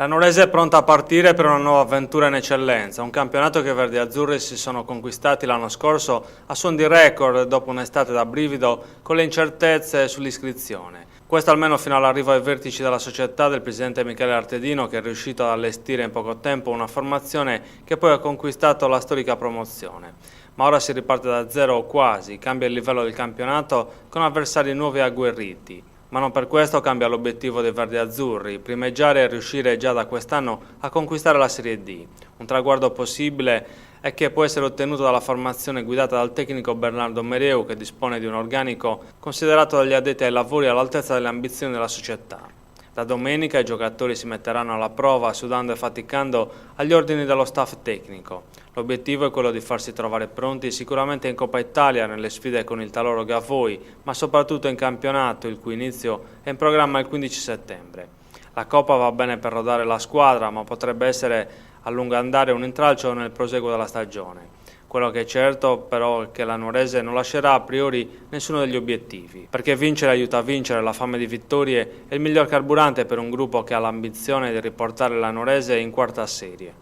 La Nuorese è pronta a partire per una nuova avventura in eccellenza, un campionato che i verdiazzurri si sono conquistati l'anno scorso a suon di record dopo un'estate da brivido con le incertezze sull'iscrizione. Questo almeno fino all'arrivo ai vertici della società del presidente Michele Artedino, che è riuscito ad allestire in poco tempo una formazione che poi ha conquistato la storica promozione. Ma ora si riparte da zero o quasi, cambia il livello del campionato con avversari nuovi e agguerriti. Ma non per questo cambia l'obiettivo dei verdiazzurri, primeggiare e riuscire già da quest'anno a conquistare la Serie D. Un traguardo possibile e che può essere ottenuto dalla formazione guidata dal tecnico Bernardo Mereu, che dispone di un organico considerato dagli addetti ai lavori all'altezza delle ambizioni della società. Da domenica i giocatori si metteranno alla prova sudando e faticando agli ordini dello staff tecnico. L'obiettivo è quello di farsi trovare pronti sicuramente in Coppa Italia nelle sfide con il Taloro Gavoi, ma soprattutto in campionato, il cui inizio è in programma il 15 settembre. La Coppa va bene per rodare la squadra, ma potrebbe essere a lungo andare un intralcio nel proseguo della stagione. Quello che è certo però è che la Nuorese non lascerà a priori nessuno degli obiettivi, perché vincere aiuta a vincere, la fame di vittorie è il miglior carburante per un gruppo che ha l'ambizione di riportare la Nuorese in quarta serie.